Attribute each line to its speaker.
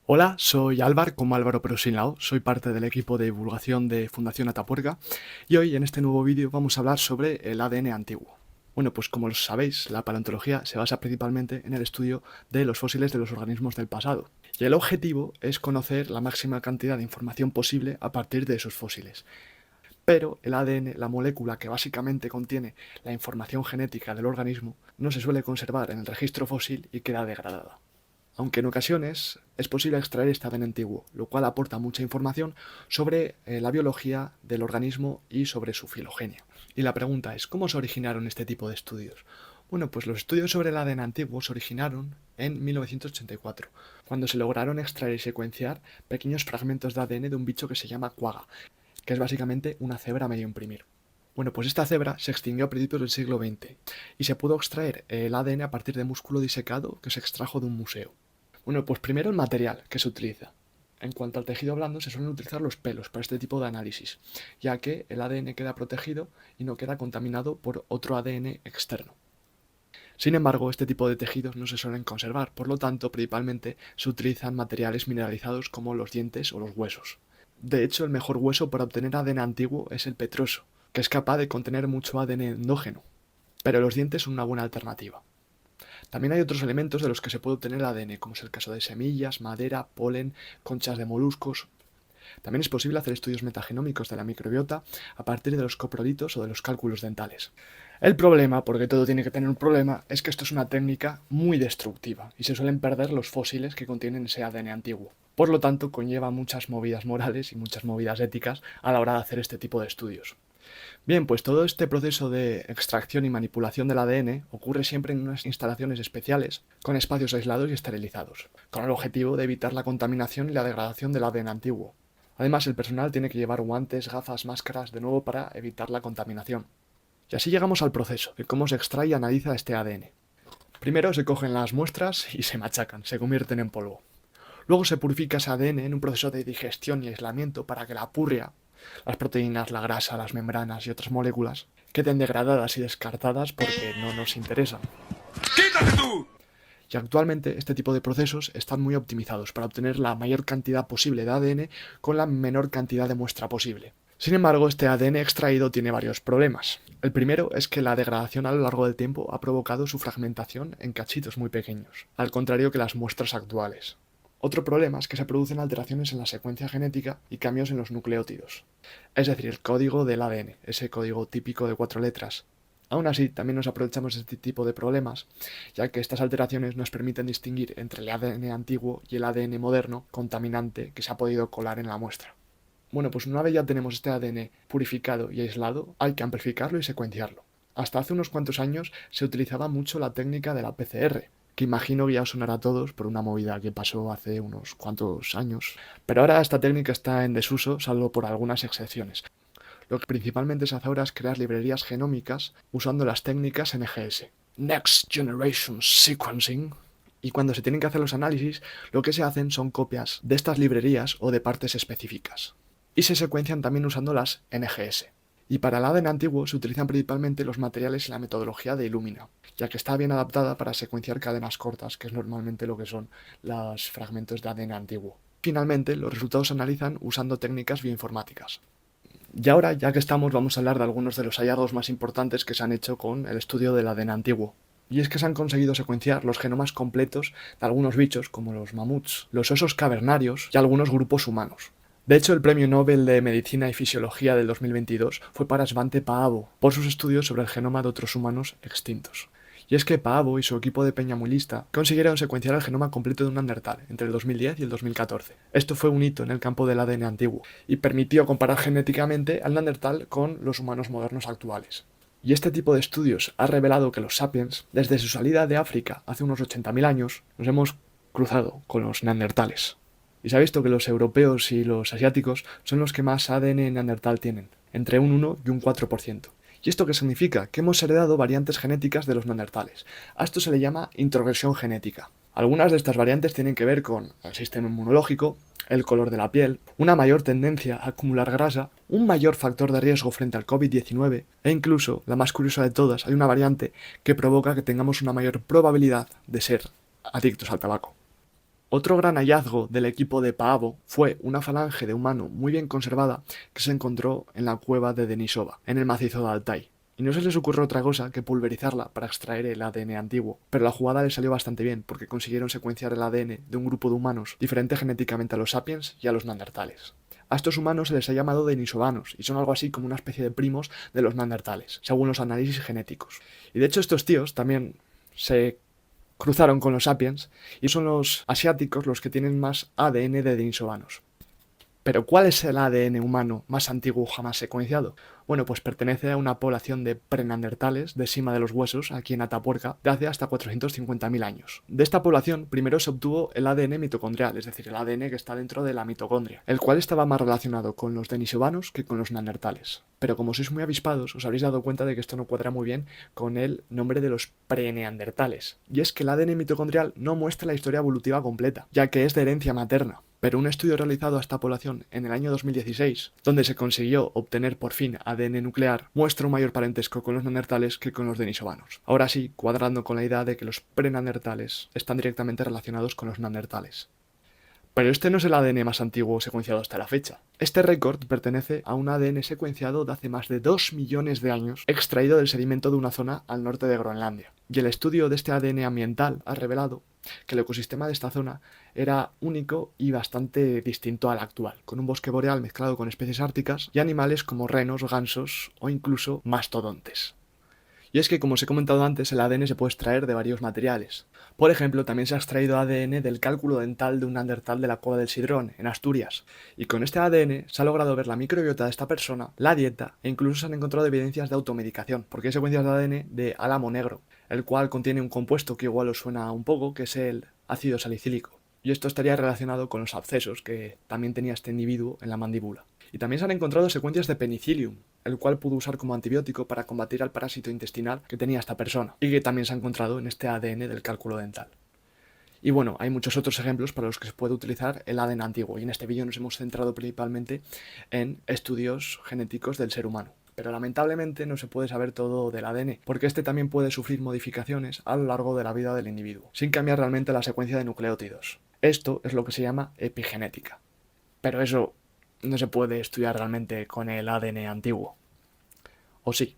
Speaker 1: Hola, soy Álvaro, como Álvaro pero sin la O, soy parte del equipo de divulgación de Fundación Atapuerca y hoy en este nuevo vídeo vamos a hablar sobre el ADN antiguo. Bueno, pues como lo sabéis, la paleontología se basa principalmente en el estudio de los fósiles de los organismos del pasado. Y el objetivo es conocer la máxima cantidad de información posible a partir de esos fósiles. Pero el ADN, la molécula que básicamente contiene la información genética del organismo, no se suele conservar en el registro fósil y queda degradada. Aunque en ocasiones es posible extraer este ADN antiguo, lo cual aporta mucha información sobre la biología del organismo y sobre su filogenia. Y la pregunta es, ¿cómo se originaron este tipo de estudios? Bueno, pues los estudios sobre el ADN antiguo se originaron en 1984, cuando se lograron extraer y secuenciar pequeños fragmentos de ADN de un bicho que se llama quagga, que es básicamente una cebra medio imprimir. Bueno, pues esta cebra se extinguió a principios del siglo XX y se pudo extraer el ADN a partir de músculo disecado que se extrajo de un museo. Bueno, pues primero el material que se utiliza. En cuanto al tejido blando, se suelen utilizar los pelos para este tipo de análisis, ya que el ADN queda protegido y no queda contaminado por otro ADN externo. Sin embargo, este tipo de tejidos no se suelen conservar, por lo tanto, principalmente se utilizan materiales mineralizados como los dientes o los huesos. De hecho, el mejor hueso para obtener ADN antiguo es el petroso, que es capaz de contener mucho ADN endógeno, pero los dientes son una buena alternativa. También hay otros elementos de los que se puede obtener el ADN, como es el caso de semillas, madera, polen, conchas de moluscos. También es posible hacer estudios metagenómicos de la microbiota a partir de los coprolitos o de los cálculos dentales. El problema, porque todo tiene que tener un problema, es que esto es una técnica muy destructiva y se suelen perder los fósiles que contienen ese ADN antiguo. Por lo tanto, conlleva muchas movidas morales y muchas movidas éticas a la hora de hacer este tipo de estudios. Bien, pues todo este proceso de extracción y manipulación del ADN ocurre siempre en unas instalaciones especiales, con espacios aislados y esterilizados, con el objetivo de evitar la contaminación y la degradación del ADN antiguo. Además, el personal tiene que llevar guantes, gafas, máscaras, de nuevo para evitar la contaminación. Y así llegamos al proceso de cómo se extrae y analiza este ADN. Primero se cogen las muestras y se machacan, se convierten en polvo. Luego se purifica ese ADN en un proceso de digestión y aislamiento para que la purria, las proteínas, la grasa, las membranas y otras moléculas queden degradadas y descartadas porque no nos interesan.
Speaker 2: ¡Quítate tú!
Speaker 1: Y actualmente este tipo de procesos están muy optimizados para obtener la mayor cantidad posible de ADN con la menor cantidad de muestra posible. Sin embargo, este ADN extraído tiene varios problemas. El primero es que la degradación a lo largo del tiempo ha provocado su fragmentación en cachitos muy pequeños, al contrario que las muestras actuales. Otro problema es que se producen alteraciones en la secuencia genética y cambios en los nucleótidos, es decir, el código del ADN, ese código típico de 4 letras. Aún así, también nos aprovechamos de este tipo de problemas, ya que estas alteraciones nos permiten distinguir entre el ADN antiguo y el ADN moderno contaminante que se ha podido colar en la muestra. Bueno, pues una vez ya tenemos este ADN purificado y aislado, hay que amplificarlo y secuenciarlo. Hasta hace unos cuantos años se utilizaba mucho la técnica de la PCR, que imagino que ya os sonará a todos por una movida que pasó hace unos cuantos años. Pero ahora esta técnica está en desuso, salvo por algunas excepciones. Lo que principalmente se hace ahora es crear librerías genómicas usando las técnicas NGS, Next Generation Sequencing. Y cuando se tienen que hacer los análisis, lo que se hacen son copias de estas librerías o de partes específicas. Y se secuencian también usando las NGS. Y para el ADN antiguo se utilizan principalmente los materiales y la metodología de Illumina, ya que está bien adaptada para secuenciar cadenas cortas, que es normalmente lo que son los fragmentos de ADN antiguo. Finalmente, los resultados se analizan usando técnicas bioinformáticas. Y ahora, ya que estamos, vamos a hablar de algunos de los hallazgos más importantes que se han hecho con el estudio del ADN antiguo. Y es que se han conseguido secuenciar los genomas completos de algunos bichos, como los mamuts, los osos cavernarios y algunos grupos humanos. De hecho, el Premio Nobel de Medicina y Fisiología del 2022 fue para Svante Paavo, por sus estudios sobre el genoma de otros humanos extintos. Y es que Paavo y su equipo de peña muy lista consiguieron secuenciar el genoma completo de un neandertal entre el 2010 y el 2014. Esto fue un hito en el campo del ADN antiguo y permitió comparar genéticamente al neandertal con los humanos modernos actuales. Y este tipo de estudios ha revelado que los sapiens, desde su salida de África hace unos 80.000 años, nos hemos cruzado con los neandertales. Y se ha visto que los europeos y los asiáticos son los que más ADN neandertal tienen, entre un 1 y un 4%. ¿Y esto qué significa? Que hemos heredado variantes genéticas de los neandertales. A esto se le llama introgresión genética. Algunas de estas variantes tienen que ver con el sistema inmunológico, el color de la piel, una mayor tendencia a acumular grasa, un mayor factor de riesgo frente al COVID-19 e incluso, la más curiosa de todas, hay una variante que provoca que tengamos una mayor probabilidad de ser adictos al tabaco. Otro gran hallazgo del equipo de Paavo fue una falange de humano muy bien conservada que se encontró en la cueva de Denisova, en el macizo de Altai. Y no se les ocurrió otra cosa que pulverizarla para extraer el ADN antiguo, pero la jugada les salió bastante bien porque consiguieron secuenciar el ADN de un grupo de humanos diferente genéticamente a los sapiens y a los neandertales. A estos humanos se les ha llamado denisovanos y son algo así como una especie de primos de los neandertales, según los análisis genéticos. Y de hecho estos tíos también se cruzaron con los sapiens y son los asiáticos los que tienen más ADN de denisovanos. Pero ¿cuál es el ADN humano más antiguo jamás secuenciado? Bueno, pues pertenece a una población de preneandertales de Sima de los Huesos, aquí en Atapuerca, de hace hasta 450.000 años. De esta población primero se obtuvo el ADN mitocondrial, es decir, el ADN que está dentro de la mitocondria, el cual estaba más relacionado con los denisovanos que con los neandertales. Pero como sois muy avispados, os habréis dado cuenta de que esto no cuadra muy bien con el nombre de los preneandertales. Y es que el ADN mitocondrial no muestra la historia evolutiva completa, ya que es de herencia materna. Pero un estudio realizado a esta población en el año 2016, donde se consiguió obtener por fin ADN nuclear, muestra un mayor parentesco con los neandertales que con los denisovanos. Ahora sí, cuadrando con la idea de que los preneandertales están directamente relacionados con los neandertales. Pero este no es el ADN más antiguo secuenciado hasta la fecha. Este récord pertenece a un ADN secuenciado de hace más de 2 millones de años, extraído del sedimento de una zona al norte de Groenlandia. Y el estudio de este ADN ambiental ha revelado que el ecosistema de esta zona era único y bastante distinto al actual, con un bosque boreal mezclado con especies árticas y animales como renos, gansos o incluso mastodontes. Y es que, como os he comentado antes, el ADN se puede extraer de varios materiales. Por ejemplo, también se ha extraído ADN del cálculo dental de un neandertal de la Cueva del Sidrón, en Asturias. Y con este ADN se ha logrado ver la microbiota de esta persona, la dieta, e incluso se han encontrado evidencias de automedicación, porque hay secuencias de ADN de álamo negro, el cual contiene un compuesto que igual os suena un poco, que es el ácido salicílico. Y esto estaría relacionado con los abscesos que también tenía este individuo en la mandíbula. Y también se han encontrado secuencias de penicillium, el cual pudo usar como antibiótico para combatir al parásito intestinal que tenía esta persona, y que también se ha encontrado en este ADN del cálculo dental. Y bueno, hay muchos otros ejemplos para los que se puede utilizar el ADN antiguo, y en este vídeo nos hemos centrado principalmente en estudios genéticos del ser humano. Pero lamentablemente no se puede saber todo del ADN, porque este también puede sufrir modificaciones a lo largo de la vida del individuo, sin cambiar realmente la secuencia de nucleótidos. Esto es lo que se llama epigenética. Pero eso no se puede estudiar realmente con el ADN antiguo. ¿O sí?